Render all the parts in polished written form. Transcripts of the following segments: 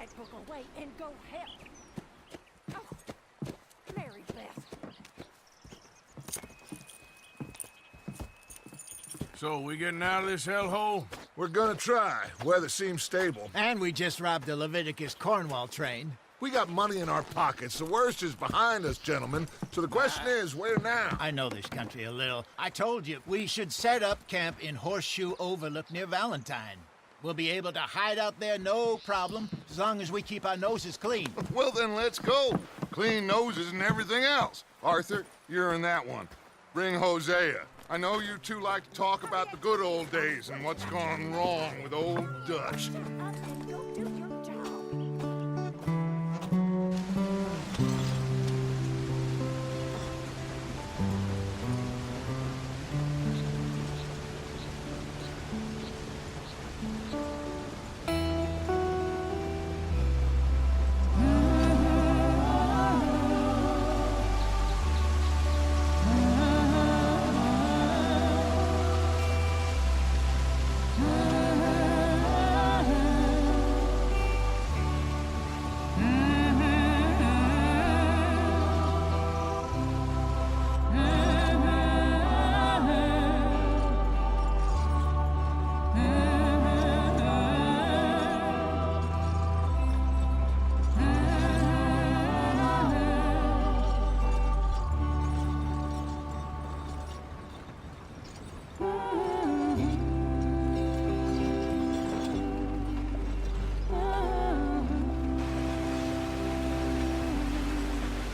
that book away and go help. Oh, Mary Beth. So, we getting out of this hellhole? We're gonna try. Weather seems stable. And we just robbed a Leviticus Cornwall train. We got money in our pockets. The worst is behind us, gentlemen. So the question is, where now? I know this country a little. I told you, we should set up camp in Horseshoe Overlook near Valentine. We'll be able to hide out there, no problem, as long as we keep our noses clean. Well, then let's go. Clean noses and everything else. Arthur, you're in that one. Bring Hosea. I know you two like to talk about the good old days and what's gone wrong with old Dutch. Shut up and go do your job.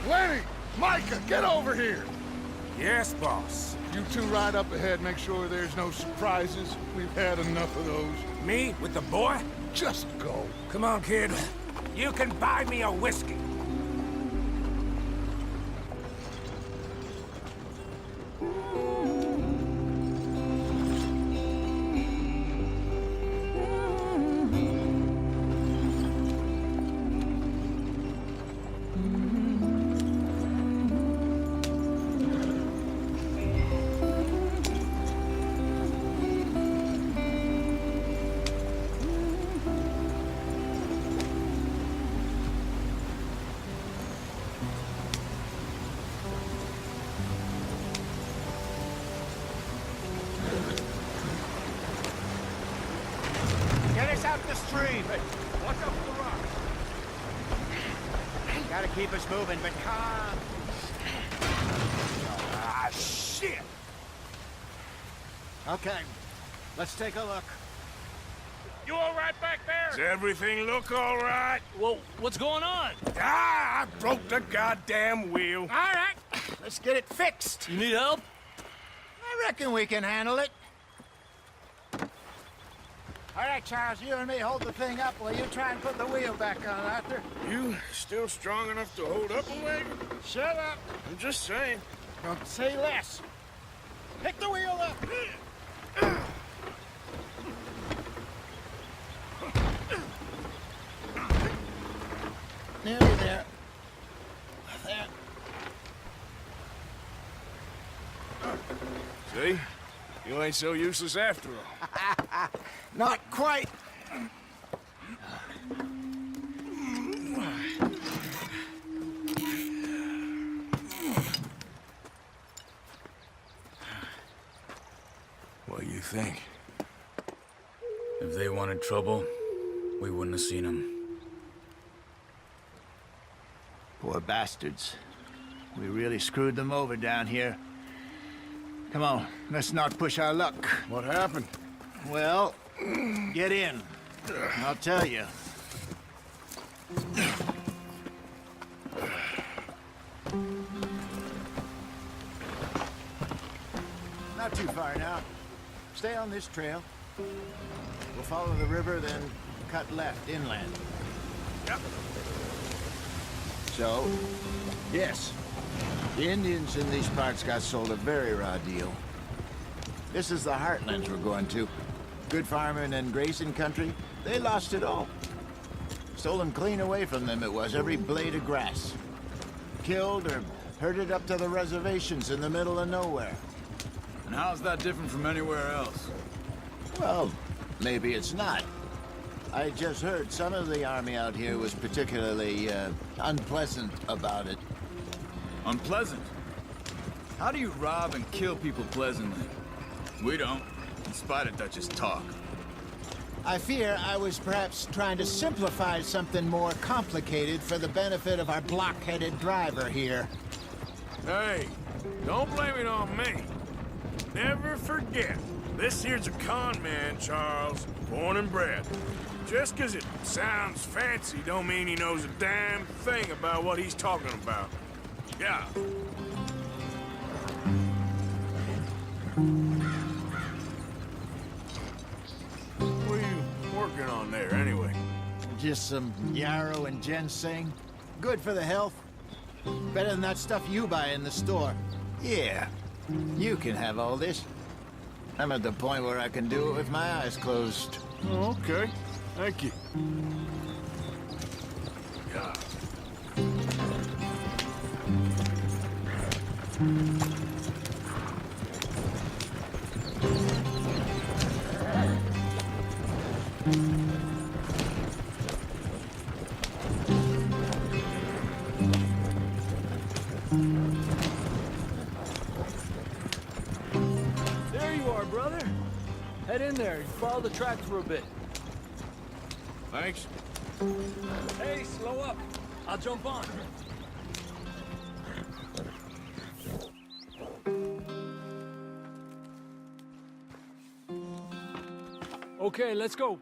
Lenny! Micah, get over here! Yes, boss. You two ride up ahead, make sure there's no surprises. We've had enough of those. Me with the boy? Just go. Come on, kid. You can buy me a whiskey. Get us out the stream. Watch out for the rocks. Gotta keep us moving, but calm. Ah, shit! Okay, let's take a look. You all right back there? Does everything look all right? Well, what's going on? Ah, I broke the goddamn wheel. All right, let's get it fixed. You need help? I reckon we can handle it. All right, Charles, you and me hold the thing up while you try and put the wheel back on, Arthur. You still strong enough to hold up a wagon? Shut up. I'm just saying. Don't say less. Pick the wheel up. Nearly there. There. See? You ain't so useless after all. Not quite. What do you think? If they wanted trouble, we wouldn't have seen them. Poor bastards. We really screwed them over down here. Come on, let's not push our luck. What happened? Well, get in. I'll tell you. Not too far now. Stay on this trail. We'll follow the river, then cut left inland. Yep. So, yes, the Indians in these parts got sold a very raw deal. This is the heartlands we're going to. Good farming and grazing country, they lost it all. Stolen clean away from them it was, every blade of grass. Killed or herded up to the reservations in the middle of nowhere. And how's that different from anywhere else? Well, maybe it's not. I just heard some of the army out here was particularly unpleasant about it. Unpleasant? How do you rob and kill people pleasantly? We don't, in spite of Dutch's talk. I fear I was perhaps trying to simplify something more complicated for the benefit of our block-headed driver here. Hey, don't blame it on me. Never forget, this here's a con man, Charles, born and bred. Just 'cause it sounds fancy don't mean he knows a damn thing about what he's talking about. Yeah. What are you working on there, anyway? Just some yarrow and ginseng. Good for the health. Better than that stuff you buy in the store. Yeah, you can have all this. I'm at the point where I can do it with my eyes closed. Oh, okay. Thank you. Yeah. There you are, brother. Head in there and follow the track for a bit. Thanks. Hey, slow up. I'll jump on. Okay, let's go.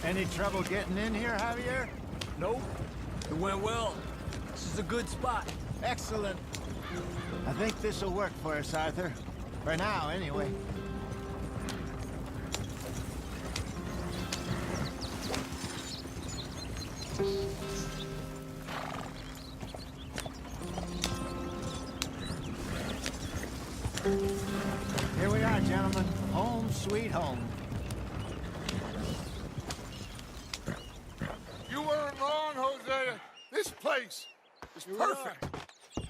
Any trouble getting in here, Javier? Nope. It went well. This is a good spot. Excellent. I think this'll work for us, Arthur. For now, anyway. Here we are, gentlemen. Home sweet home. You weren't wrong, Hosea. This place is perfect.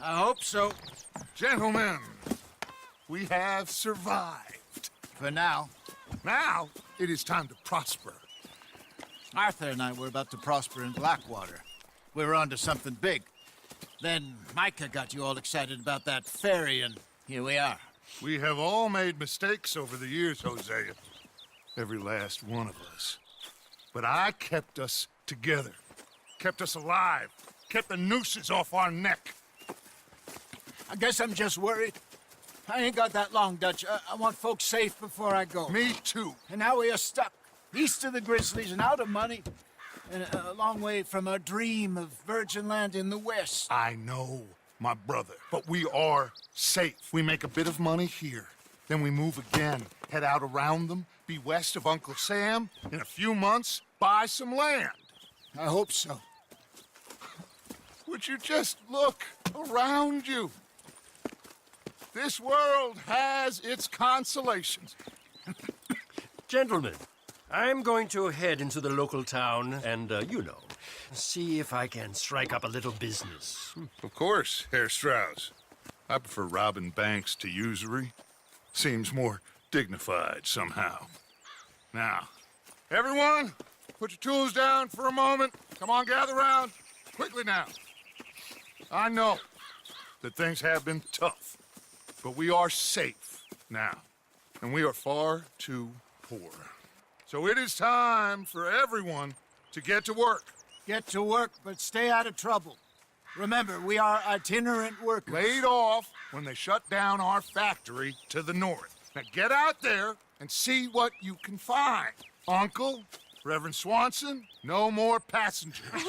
I hope so. Gentlemen, we have survived. For now. Now, it is time to prosper. Arthur and I were about to prosper in Blackwater. We were onto something big. Then Micah got you all excited about that ferry, and here we are. We have all made mistakes over the years, Hosea. Every last one of us. But I kept us together. Kept us alive. Kept the nooses off our neck. I guess I'm just worried. I ain't got that long, Dutch. I want folks safe before I go. Me too. And now we are stuck, east of the Grizzlies and out of money, and a long way from our dream of virgin land in the west. I know, my brother. But we are safe. We make a bit of money here. Then we move again, head out around them, be west of Uncle Sam. In a few months, buy some land. I hope so. Would you just look around you? This world has its consolations. Gentlemen, I'm going to head into the local town and, see if I can strike up a little business. Of course, Herr Strauss. I prefer robbing banks to usury. Seems more dignified somehow. Now, everyone, put your tools down for a moment. Come on, gather round. Quickly now. I know that things have been tough, but we are safe now, and we are far too poor. So it is time for everyone to get to work. Get to work, but stay out of trouble. Remember, we are itinerant workers. Laid off when they shut down our factory to the north. Now get out there and see what you can find. Uncle, Reverend Swanson, no more passengers.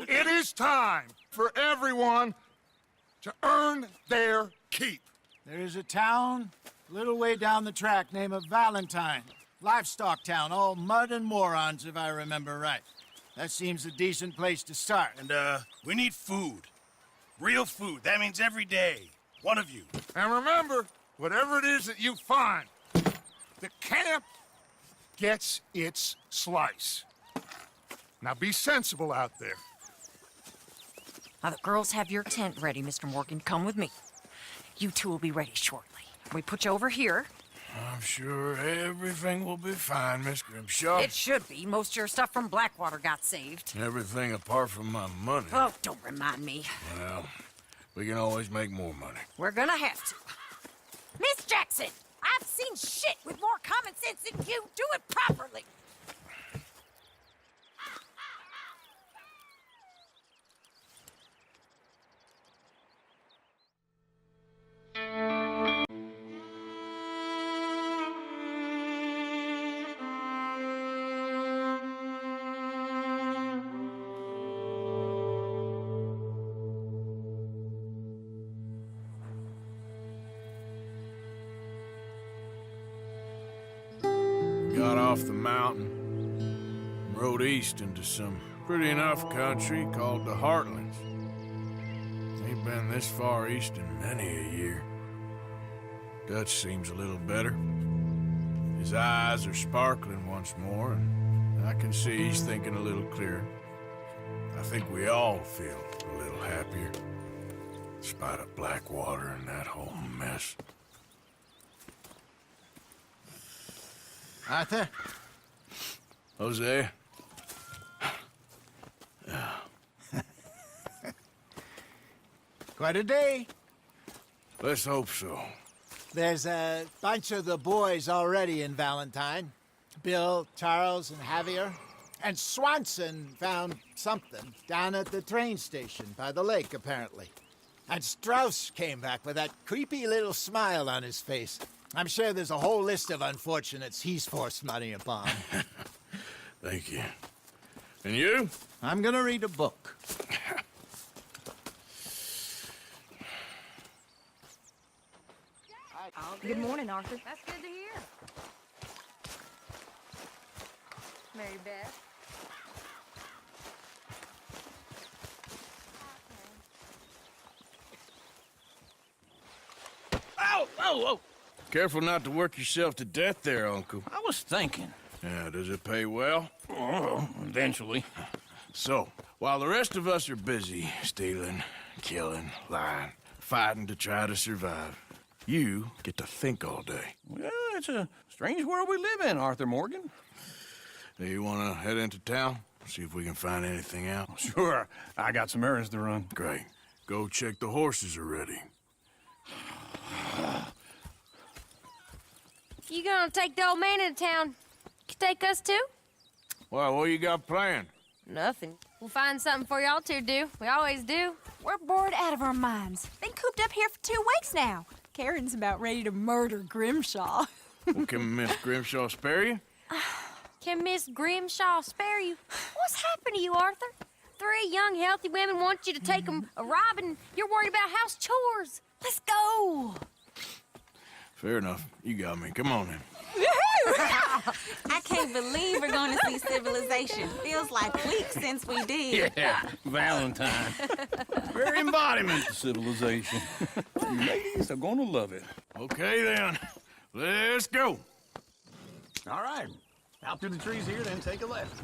It is time for everyone to earn their keep. There is a town a little way down the track named Valentine. Livestock town, all mud and morons, if I remember right. That seems a decent place to start. And, we need food. Real food. That means every day. One of you. And remember, whatever it is that you find, the camp gets its slice. Now be sensible out there. Now the girls have your tent ready, Mr. Morgan. Come with me. You two will be ready shortly. We put you over here. I'm sure everything will be fine, Miss Grimshaw. It should be. Most of your stuff from Blackwater got saved. Everything apart from my money. Oh, don't remind me. Well, we can always make more money. We're gonna have to. Miss Jackson, I've seen shit with more common sense than you. Do it properly. Got off the mountain, rode east into some pretty enough country called the Heartlands. Ain't been this far east in many a year. Dutch seems a little better. His eyes are sparkling once more, and I can see he's thinking a little clearer. I think we all feel a little happier, in spite of Blackwater and that whole mess. Arthur? Jose? Quite a day. Let's hope so. There's a bunch of the boys already in Valentine. Bill, Charles, and Javier. And Swanson found something down at the train station by the lake, apparently. And Strauss came back with that creepy little smile on his face. I'm sure there's a whole list of unfortunates he's forced money upon. Thank you. And you? I'm gonna read a book. Good morning, Arthur. That's good to hear. Mary Beth. Oh, oh, oh! Careful not to work yourself to death there, Uncle. I was thinking. Yeah, does it pay well? Oh, eventually. So, while the rest of us are busy stealing, killing, lying, fighting to try to survive, you get to think all day. Well, it's a strange world we live in, Arthur Morgan. Hey, you want to head into town? See if we can find anything out? Sure, I got some errands to run. Great. Go check the horses are ready. You gonna take the old man into town? You take us too? Well, what you got planned? Nothing. We'll find something for y'all to do. We always do. We're bored out of our minds. Been cooped up here for 2 weeks now. Karen's about ready to murder Grimshaw. Well, can Miss Grimshaw spare you? Can Miss Grimshaw spare you? What's happened to you, Arthur? 3 young, healthy women want you to take them a robbing. You're worried about house chores. Let's go. Fair enough. You got me. Come on then. I can't believe we're going to see civilization. Feels like weeks since we did. Yeah, Valentine. Very embodiment of civilization. You ladies are gonna love it. Okay then. Let's go. All right. Out through the trees here, then take a left.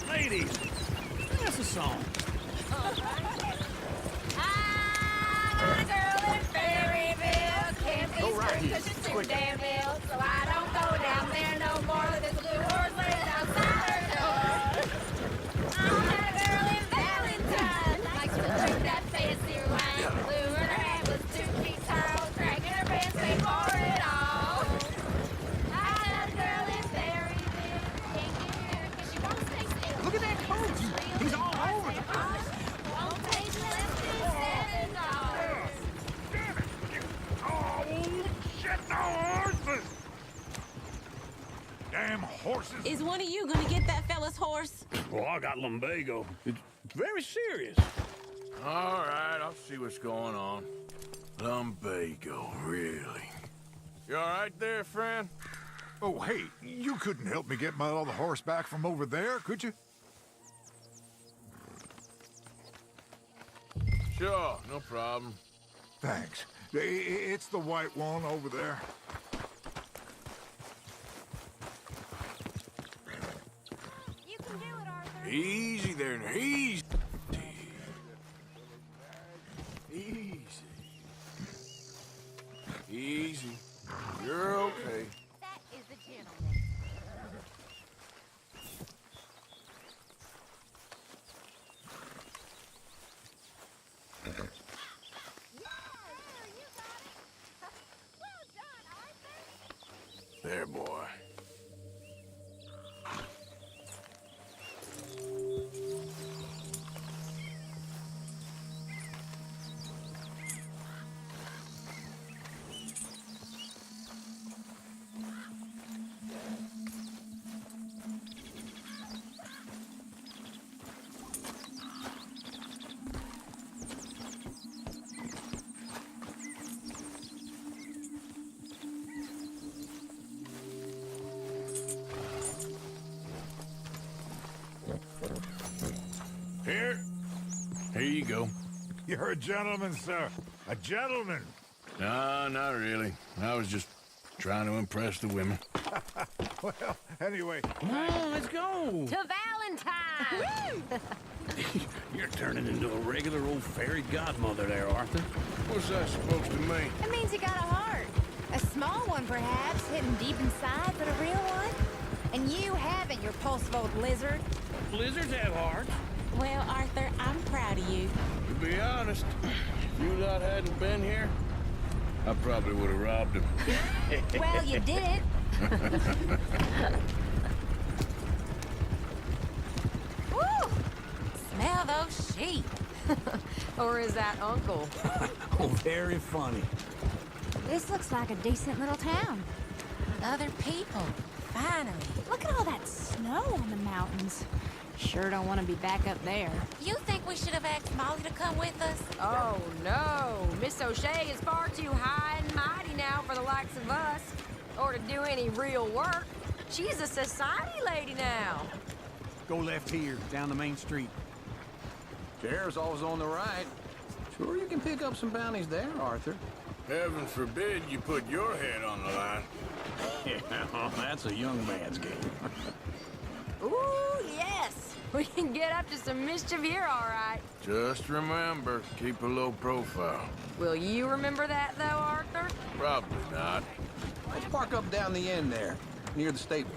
Ladies, sing us a song. I'm a girl in Berryville. Can't be straight 'cause it's too damn ill. So I don't go down there no more. There's a blue horse laid outside her door. I'm a girl in Valentine. Likes to drink that fancy wine. Blue in her hand was 2 feet tall. Dragging her pants way for it all. I'm a girl in Berryville. Can't get here 'cause she won't stay still. Look at that coach. He's all over the place. Won't take less than $7. Damn horses! Is one of you going to get that fella's horse? Well, I got lumbago. It's very serious. All right, I'll see what's going on. Lumbago, really? You all right there, friend? Oh, hey, you couldn't help me get my other horse back from over there, could you? Sure, no problem. Thanks. It's the white one over there. Easy there, now. Easy. Easy. Easy. You're okay. That is the gentleman. There, boy. Here you go. You're a gentleman, sir. A gentleman. No, not really. I was just trying to impress the women. Well, anyway. Come on, let's go. To Valentine! You're turning into a regular old fairy godmother there, Arthur. What's that supposed to mean? It means you got a heart. A small one, perhaps, hidden deep inside, but a real one. And you haven't, you repulsive old lizard. Blizzards have hearts. Well, Arthur, I'm proud of you. To be honest, if you lot hadn't been here, I probably would have robbed him. Well, you didn't. Woo! Smell those sheep. Or is that Uncle? Oh, very funny. This looks like a decent little town. Other people. Finally. Look at all that snow on the mountains. Sure don't want to be back up there. You think we should have asked Molly to come with us? Oh, no. Miss O'Shea is far too high and mighty now for the likes of us. Or to do any real work. She's a society lady now. Go left here, down the main street. Sheriff's always on the right. Sure you can pick up some bounties there, Arthur. Heaven forbid you put your head on the line. Yeah, that's a young man's game. Ooh, yes. We can get up to some mischief here, all right. Just remember, keep a low profile. Will you remember that, though, Arthur? Probably not. Let's park up down the end there, near the stables.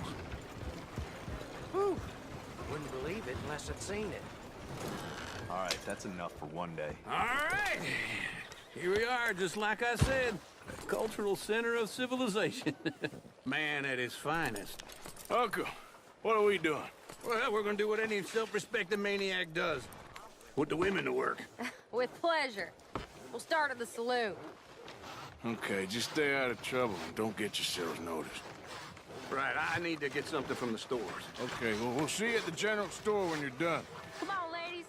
Whew. Wouldn't believe it unless I'd seen it. All right, that's enough for one day. All right. Here we are, just like I said. The cultural center of civilization. Man at his finest. Uncle, what are we doing? Well, we're gonna do what any self-respecting maniac does. Put the women to work. With pleasure. We'll start at the saloon. Okay, just stay out of trouble and don't get yourselves noticed. Right, I need to get something from the stores. Okay, well, we'll see you at the general store when you're done. Come on, ladies.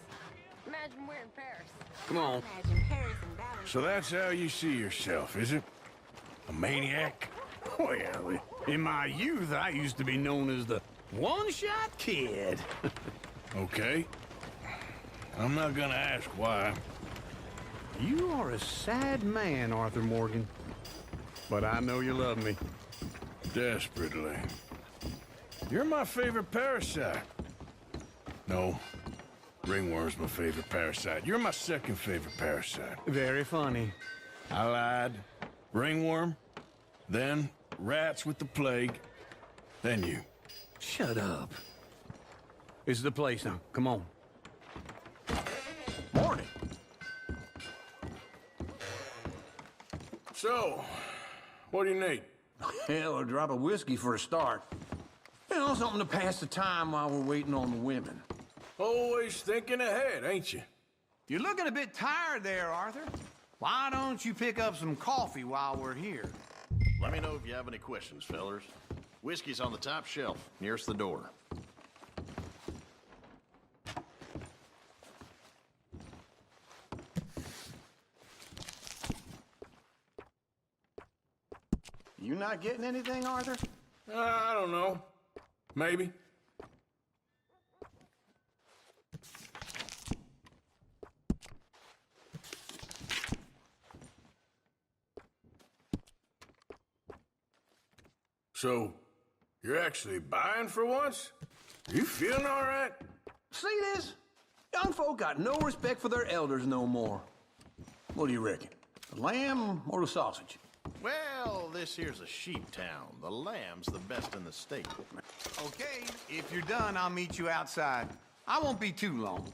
Imagine we're in Paris. Come on. Imagine Paris and Valentine. So that's how you see yourself, is it? A maniac? Well, in my youth, I used to be known as the one-shot kid. Okay. I'm not gonna ask why. You are a sad man, Arthur Morgan. But I know you love me. Desperately. You're my favorite parasite. No, ringworm's my favorite parasite. You're my second favorite parasite. Very funny. I lied. Ringworm, then rats with the plague, then you. Shut up. This is the place now. Come on. Morning. So, what do you need? Hell, a drop of whiskey for a start. You know, something to pass the time while we're waiting on the women. Always thinking ahead, ain't you? You're looking a bit tired there, Arthur. Why don't you pick up some coffee while we're here? Let me know if you have any questions, fellers. Whiskey's on the top shelf, nearest the door. You not getting anything, Arthur? I don't know. Maybe. So, you're actually buying for once? You feeling all right? See this? Young folk got no respect for their elders no more. What do you reckon? The lamb or the sausage? Well, this here's a sheep town. The lamb's the best in the state. Okay, if you're done, I'll meet you outside. I won't be too long.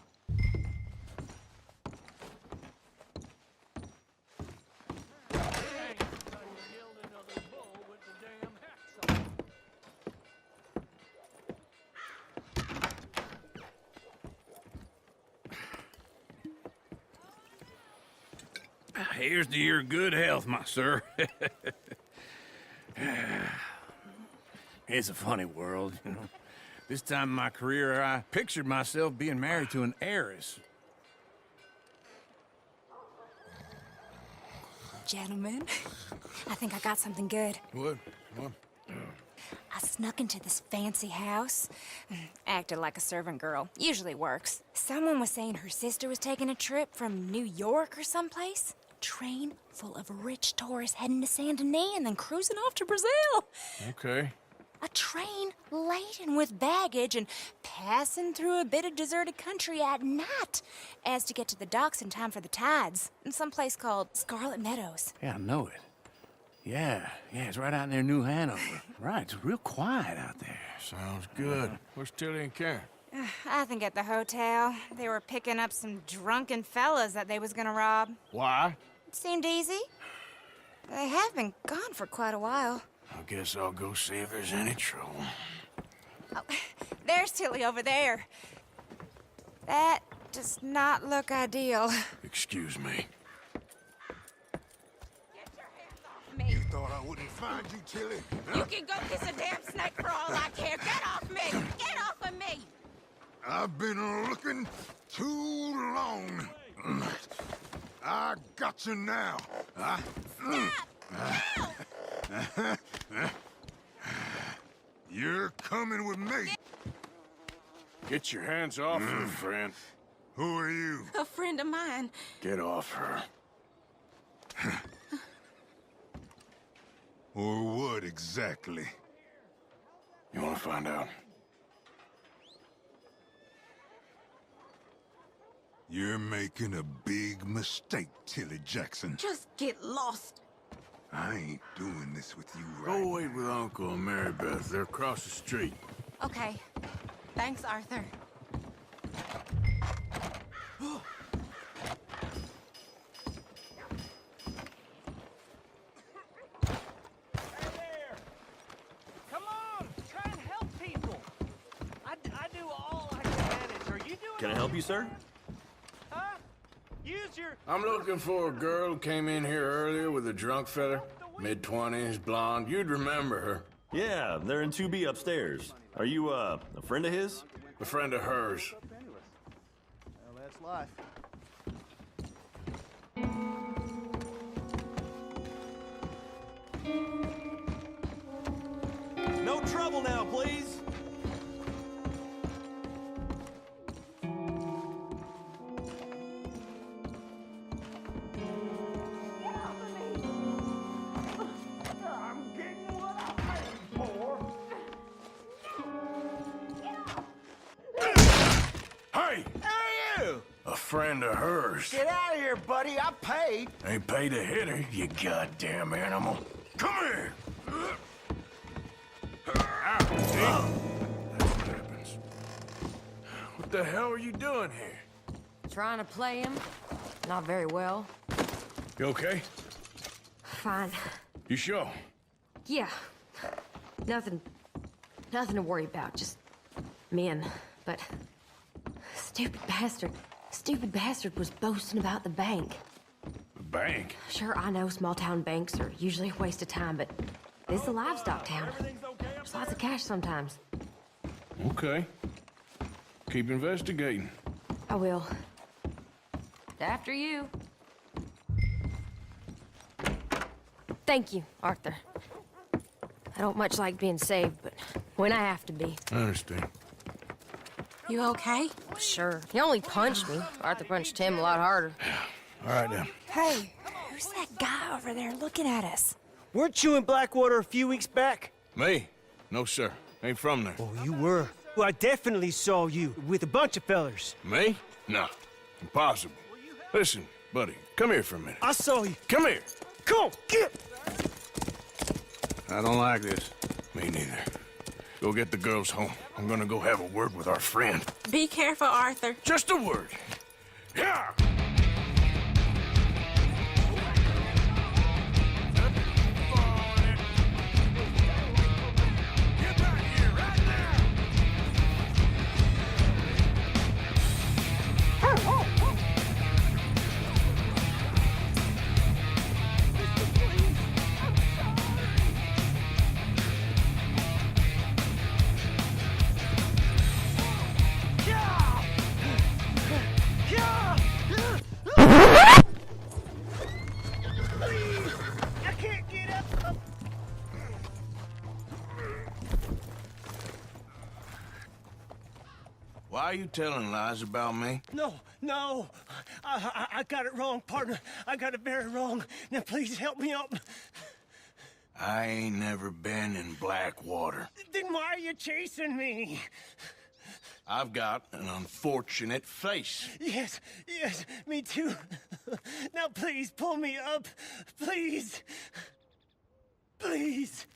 Here's to your good health, my sir. It's a funny world, you know. This time in my career, I pictured myself being married to an heiress. Gentlemen, I think I got something good. What? I snuck into this fancy house. Acted like a servant girl. Usually works. Someone was saying her sister was taking a trip from New York or someplace. Train full of rich tourists heading to Saint Denis and then cruising off to Brazil. Okay. A train laden with baggage and passing through a bit of deserted country at night as to get to the docks in time for the tides in some place called Scarlet Meadows. Yeah, I know it. Yeah, it's right out near New Hanover. Right, it's real quiet out there. Sounds good. Where's Tilly and Karen? I think at the hotel. They were picking up some drunken fellas that they was gonna rob. Why? It seemed easy. They have been gone for quite a while. I guess I'll go see if there's any trouble. Oh, there's Tilly over there. That does not look ideal. Excuse me. Me. You thought I wouldn't find you, Tilly? You can go kiss a damn snake for all I care. Get off me! Get off of me! I've been looking too long. I got you now. You're coming with me. Get your hands off her, friend. Who are you? A friend of mine. Get off her. Or what exactly? You want to find out? You're making a big mistake, Tilly Jackson. Just get lost. I ain't doing this with you right Go wait with Uncle and Mary Beth. They're across the street. Okay. Thanks, Arthur. Can I help you, sir? Huh? Use your... I'm looking for a girl who came in here earlier with a drunk fella. Mid-20s, blonde. You'd remember her. Yeah, they're in 2B upstairs. Are you, a friend of his? A friend of hers. Well, that's life. No trouble now, please. Hey! Who are you? A friend of hers. Get out of here, buddy. I paid. Ain't paid to hit her, you goddamn animal. Come here! Ow, see? That's what happens. What the hell are you doing here? Trying to play him. Not very well. You okay? Fine. You sure? Yeah. Nothing to worry about. Just men. But stupid bastard was boasting about the bank. The bank? Sure, I know small town banks are usually a waste of time, but this is a livestock town. There's lots of cash sometimes. Okay. Keep investigating. I will. After you. Thank you, Arthur. I don't much like being saved, but when I have to be. I understand. You okay? Sure. He only punched me. Arthur punched him a lot harder. All right, then. Hey, who's that guy over there looking at us? Weren't you in Blackwater a few weeks back? Me? No, sir. Ain't from there. Oh, you were. Well, I definitely saw you with a bunch of fellers. Me? No. Impossible. Listen, buddy, come here for a minute. I saw you. Come here. Come on, get! I don't like this. Me neither. Go get the girls home. I'm gonna go have a word with our friend. Be careful, Arthur. Just a word. Yeah! Why are you telling lies about me? No. I got it wrong, partner. I got it very wrong. Now, please help me up. I ain't never been in Blackwater. Then why are you chasing me? I've got an unfortunate face. Yes, me too. Now, please, pull me up. Please. Please.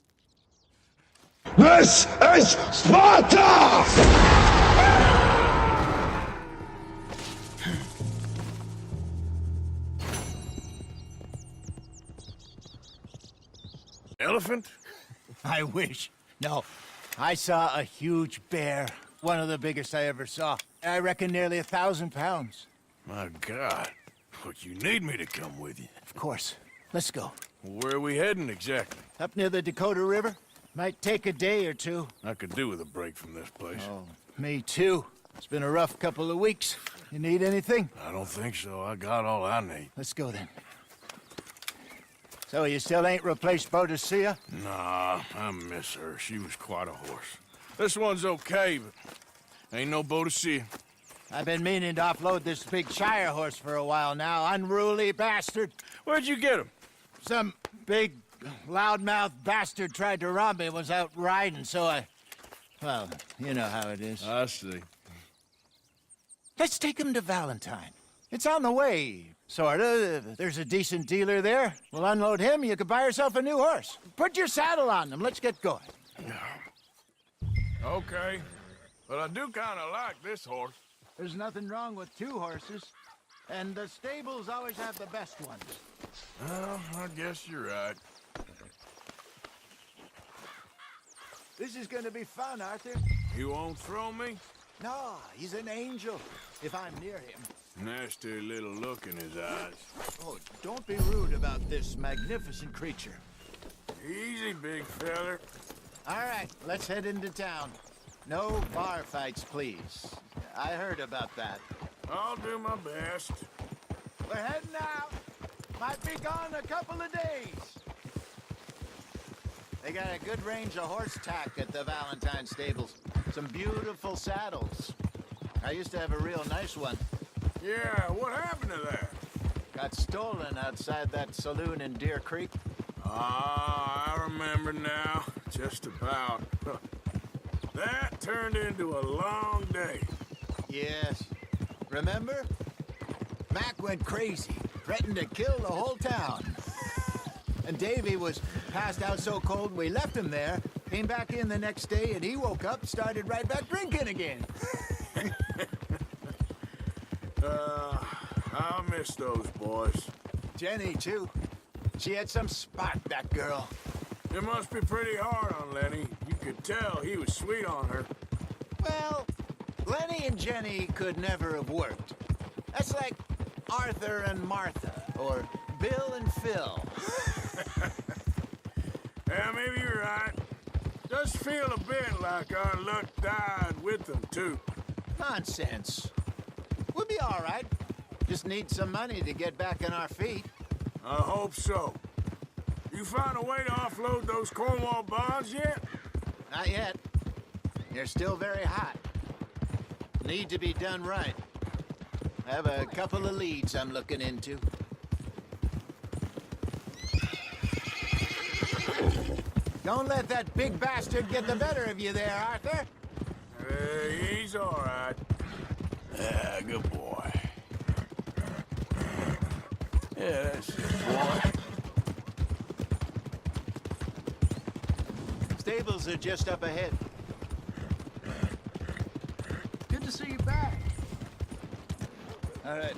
This is Sparta! Elephant? I wish. No, I saw a huge bear. One of the biggest I ever saw. I reckon nearly 1,000 pounds. My God. Look, you need me to come with you. Of course. Let's go. Where are we heading exactly? Up near the Dakota River. Might take a day or two. I could do with a break from this place. Oh, me too. It's been a rough couple of weeks. You need anything? I don't think so. I got all I need. Let's go then. So you still ain't replaced Boadicea? Nah, I miss her. She was quite a horse. This one's okay, but ain't no Boadicea. I've been meaning to offload this big Shire horse for a while now. Unruly bastard. Where'd you get him? Some big, loudmouth bastard tried to rob me. Was out riding, so I... Well, you know how it is. I see. Let's take him to Valentine. It's on the way, sorta. There's a decent dealer there. We'll unload him, you could buy yourself a new horse. Put your saddle on them, let's get going. Okay, but I do kind of like this horse. There's nothing wrong with two horses. And the stables always have the best ones. Well, I guess you're right. This is gonna be fun, Arthur. You won't throw me? No, he's an angel, if I'm near him. Nasty little look in his eyes. Oh, don't be rude about this magnificent creature. Easy, big feller. All right, let's head into town. No bar fights, please. I heard about that. I'll do my best. We're heading out. Might be gone a couple of days. They got a good range of horse tack at the Valentine stables. Some beautiful saddles. I used to have a real nice one. Yeah, what happened to that? Got stolen outside that saloon in Deer Creek. Ah, I remember now. Just about. That turned into a long day. Yes. Remember? Mac went crazy, threatened to kill the whole town. And Davy was passed out so cold we left him there, came back in the next day, and he woke up, started right back drinking again. I miss those boys. Jenny, too. She had some spark, that girl. It must be pretty hard on Lenny. You could tell he was sweet on her. Well, Lenny and Jenny could never have worked. That's like Arthur and Martha, or Bill and Phil. Yeah, maybe you're right. Does feel a bit like our luck died with them, too. Nonsense. We'll be all right. Just need some money to get back on our feet. I hope so. You found a way to offload those Cornwall bonds yet? Not yet. They're still very hot. Need to be done right. I have a couple of leads I'm looking into. Don't let that big bastard get the better of you there, Arthur. He's all right. Yeah, good boy. Yeah, that's it, boy. Stables are just up ahead. Good to see you back. All right,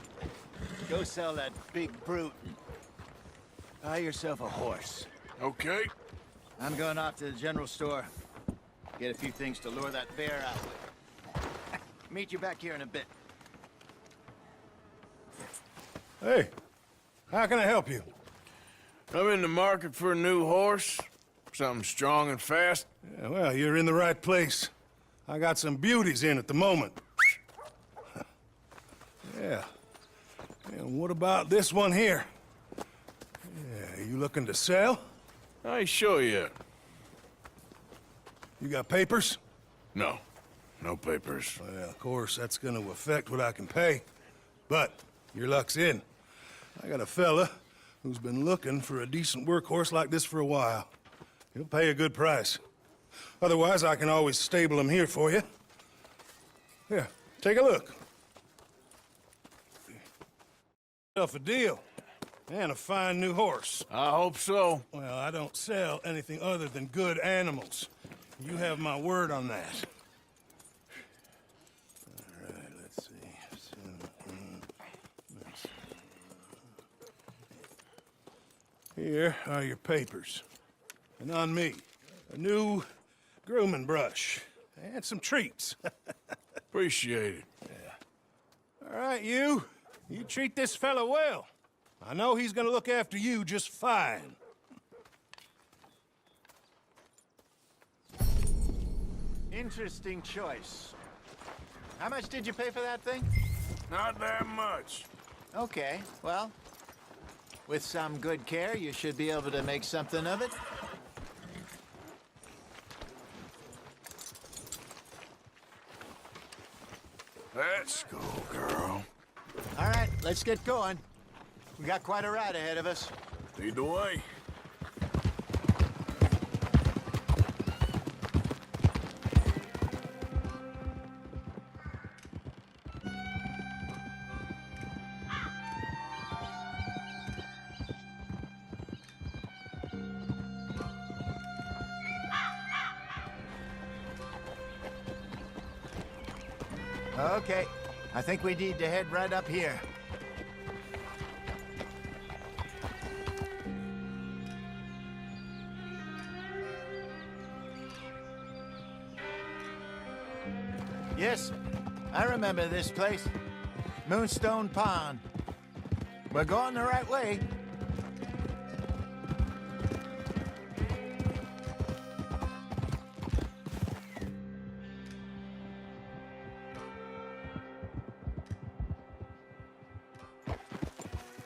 go sell that big brute. Buy yourself a horse. Okay. I'm going off to the general store. Get a few things to lure that bear out with. Meet you back here in a bit. Hey, how can I help you? I'm in the market for a new horse. Something strong and fast. Yeah, well, you're in the right place. I got some beauties in at the moment. Yeah. And what about this one here? Yeah, you looking to sell? I ain't sure yet. You got papers? No. No papers. Well, of course, that's gonna affect what I can pay. But your luck's in. I got a fella who's been looking for a decent workhorse like this for a while. He'll pay a good price. Otherwise, I can always stable him here for you. Here, take a look. Yourself a deal. And a fine new horse. I hope so. Well, I don't sell anything other than good animals. You have my word on that. All right, let's see. Here are your papers. And on me, a new grooming brush. And some treats. Appreciate it. Yeah. All right, you. You treat this fella well. I know he's gonna look after you just fine. Interesting choice. How much did you pay for that thing? Not that much. Okay, well, with some good care, you should be able to make something of it. Let's go, girl. All right, let's get going. We got quite a ride ahead of us. Lead the way. Okay, I think we need to head right up here. Yes, I remember this place. Moonstone Pond. We're going the right way.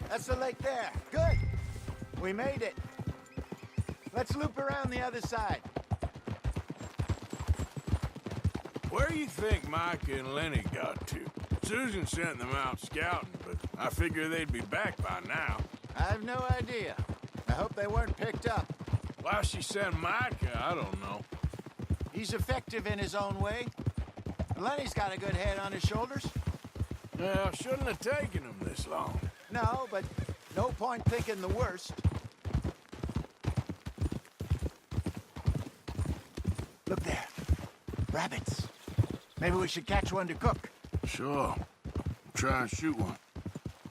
That's the lake there. Good. We made it. Let's loop around the other side. Where do you think Mike and Lenny got to? Susan sent them out scouting, but I figure they'd be back by now. I have no idea. I hope they weren't picked up. Why she sent Mike, I don't know. He's effective in his own way. Lenny's got a good head on his shoulders. Well, shouldn't have taken him this long. No, but no point thinking the worst. Look there. Rabbits. Maybe we should catch one to cook. Sure. Try and shoot one.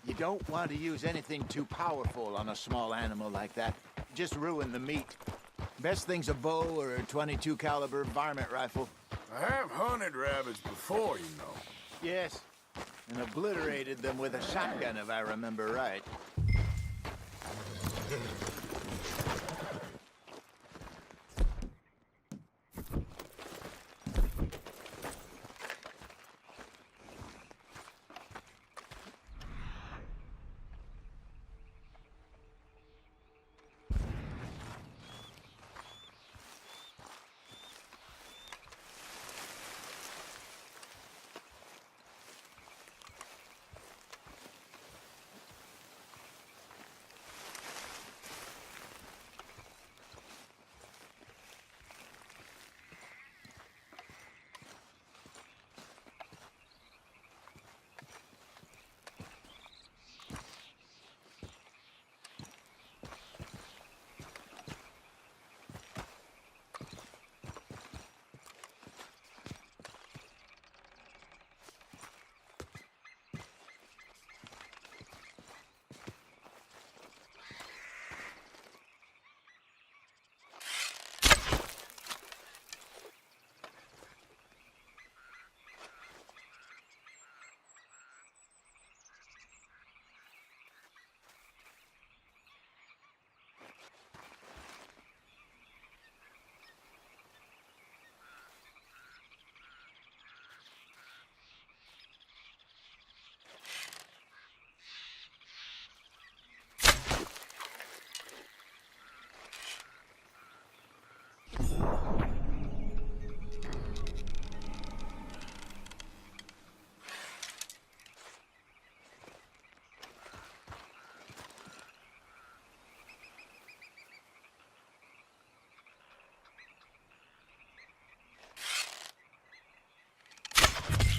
You don't want to use anything too powerful on a small animal like that. Just ruin the meat. Best thing's a bow or a .22 caliber varmint rifle. I have hunted rabbits before, you know. Yes, and obliterated them with a shotgun, if I remember right.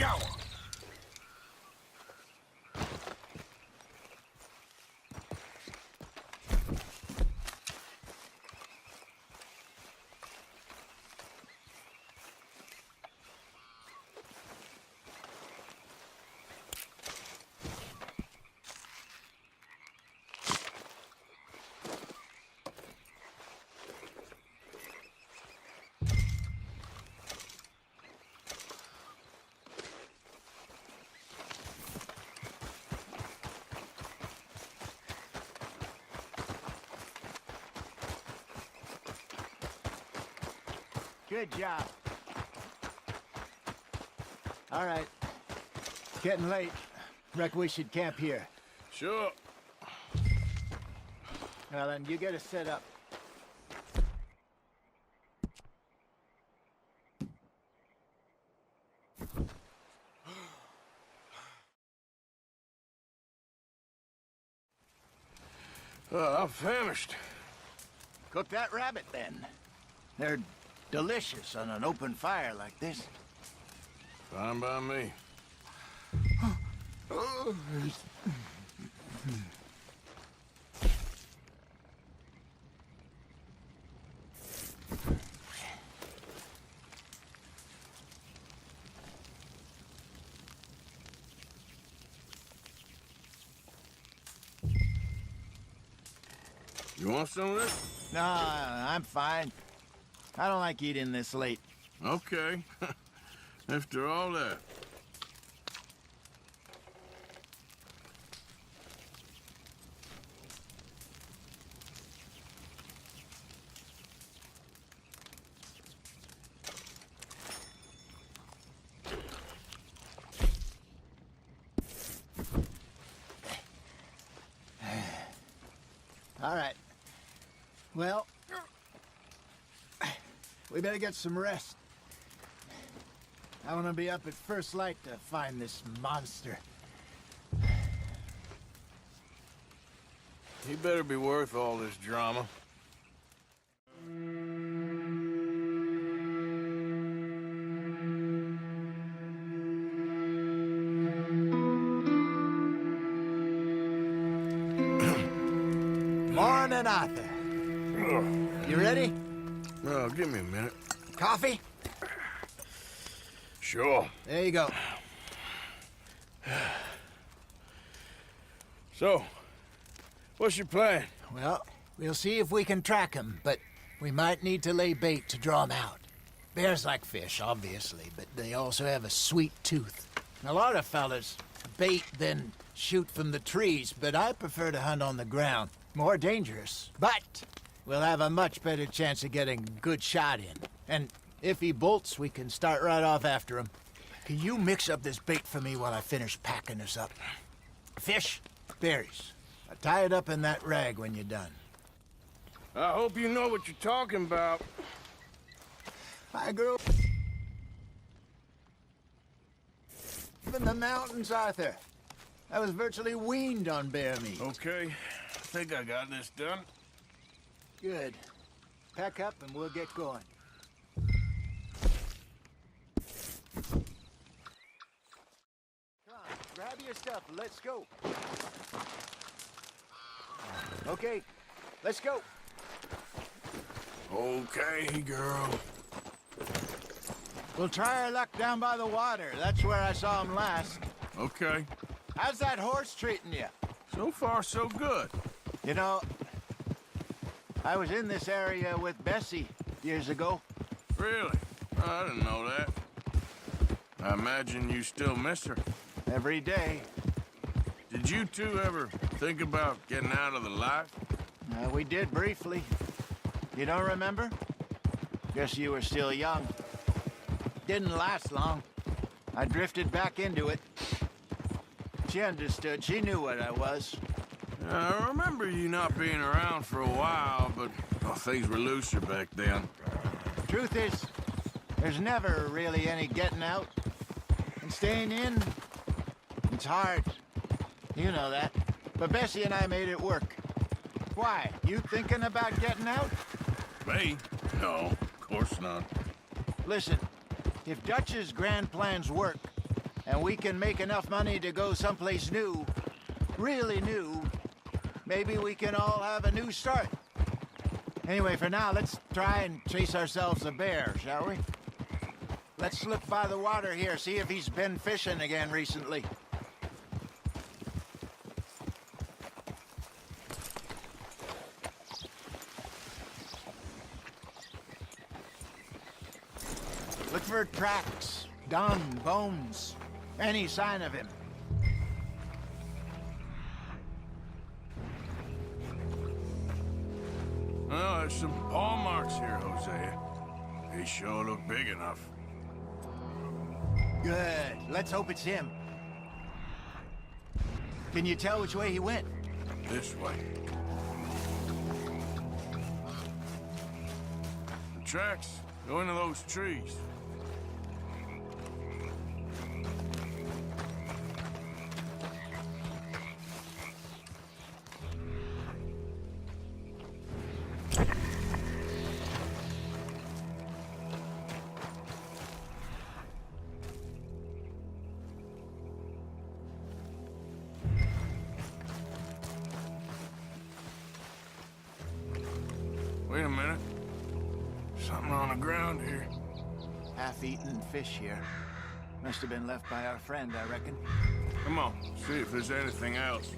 go. Good job. All right. It's getting late. Reckon we should camp here. Sure. Well, then you get us set up. I'm famished. Cook that rabbit, then. They're delicious on an open fire like this. Fine by me. You want some of this? No, I'm fine. I don't like eating this late. Okay. After all that. All right. Well, we better get some rest. I want to be up at first light to find this monster. He better be worth all this drama. Morning, Arthur. You ready? Well, give me a minute. Coffee? Sure. There you go. So, what's your plan? Well, we'll see if we can track him, but we might need to lay bait to draw him out. Bears like fish, obviously, but they also have a sweet tooth. A lot of fellas bait, then shoot from the trees, but I prefer to hunt on the ground. More dangerous, but we'll have a much better chance of getting a good shot in. And if he bolts, we can start right off after him. Can you mix up this bait for me while I finish packing this up? Fish, berries. I'll tie it up in that rag when you're done. I hope you know what you're talking about. I grew up in the mountains, Arthur. I was virtually weaned on bear meat. Okay, I think I got this done. Good. Pack up and we'll get going. Come on, grab your stuff and let's go. Okay, let's go. Okay, girl. We'll try our luck down by the water. That's where I saw him last. Okay. How's that horse treating you? So far, so good. You know, I was in this area with Bessie years ago. Really? I didn't know that. I imagine you still miss her. Every day. Did you two ever think about getting out of the life? We did briefly. You don't remember? Guess you were still young. Didn't last long. I drifted back into it. She understood. She knew what I was. I remember you not being around for a while, but things were looser back then. Truth is, there's never really any getting out. And staying in, it's hard. You know that. But Bessie and I made it work. Why? You thinking about getting out? Me? No, of course not. Listen, if Dutch's grand plans work, and we can make enough money to go someplace new, really new, maybe we can all have a new start. Anyway, for now, let's try and chase ourselves a bear, shall we? Let's look by the water here, see if he's been fishing again recently. Look for tracks, dung, bones, any sign of him. Well, there's some paw marks here, Hosea. They sure look big enough. Good. Let's hope it's him. Can you tell which way he went? This way. The tracks go into those trees. Wait a minute. Something on the ground here. Half-eaten fish here. Must have been left by our friend, I reckon. Come on, see if there's anything else.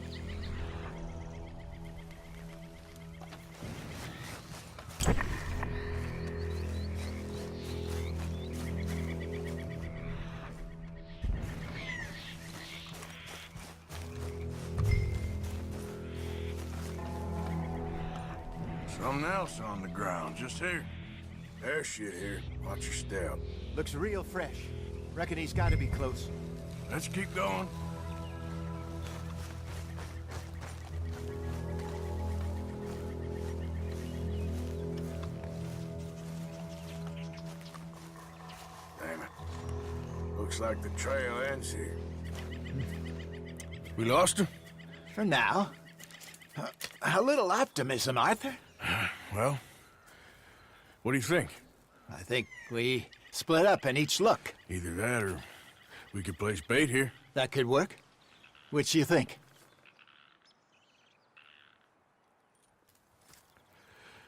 Something else on the ground, just here. There's shit here. Watch your step. Looks real fresh. Reckon he's got to be close. Let's keep going. Damn it. Looks like the trail ends here. We lost him? For now. A little optimism, Arthur. Well, what do you think? I think we split up and each look. Either that or we could place bait here. That could work. Which do you think?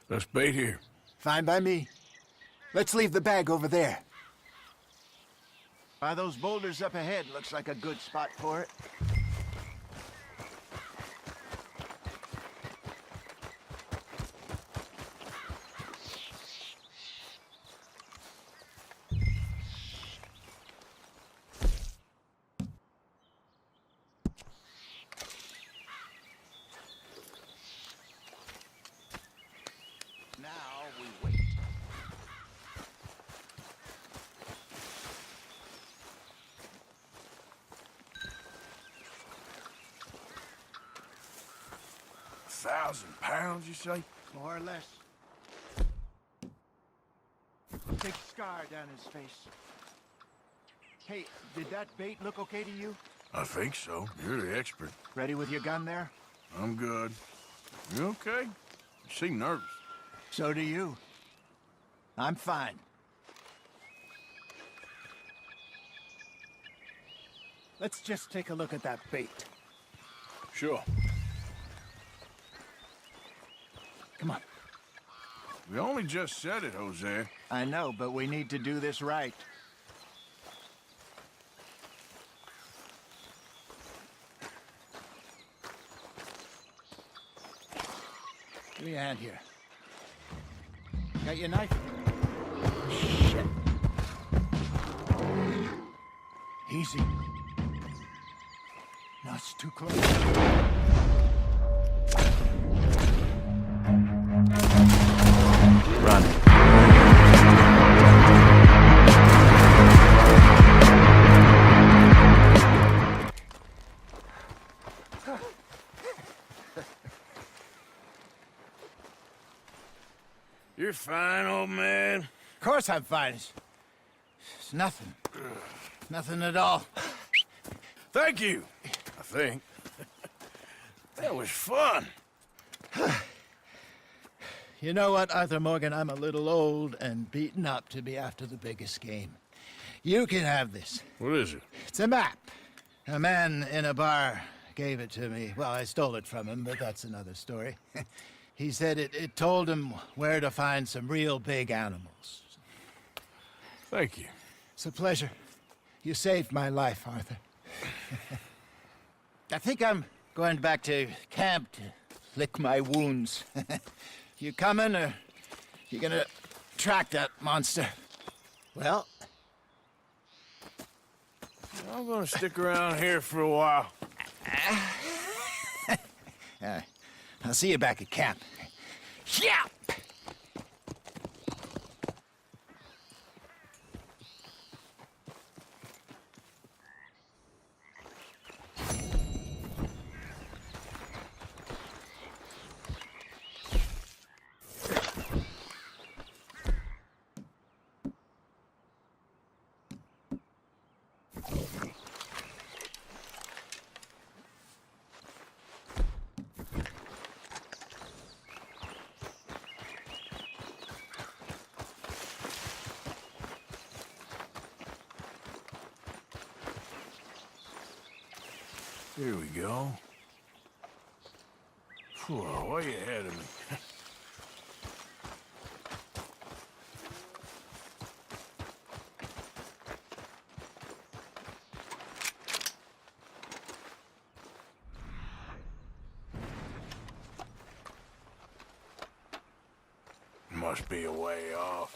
Let's bait here. Fine by me. Let's leave the bag over there. By those boulders up ahead, looks like a good spot for it. £1,000, you say? More or less. Big scar down his face. Hey, did that bait look okay to you? I think so. You're the expert. Ready with your gun there? I'm good. You okay? You seem nervous. So do you. I'm fine. Let's just take a look at that bait. Sure. Come on. We only just said it, Jose. I know, but we need to do this right. Give me a hand here. Got your knife? Shit. Easy. No, it's too close. Run. You're fine, old man. Of course I'm fine. It's nothing. Nothing at all. Thank you, I think. That was fun. You know what, Arthur Morgan? I'm a little old and beaten up to be after the biggest game. You can have this. What is it? It's a map. A man in a bar gave it to me. Well, I stole it from him, but that's another story. He said it told him where to find some real big animals. Thank you. It's a pleasure. You saved my life, Arthur. I think I'm going back to camp to lick my wounds. You coming, or you gonna track that monster? Well, I'm gonna stick around here for a while. I'll see you back at camp. Yeah! Here we go. Whew, way ahead of me. Must be a way off.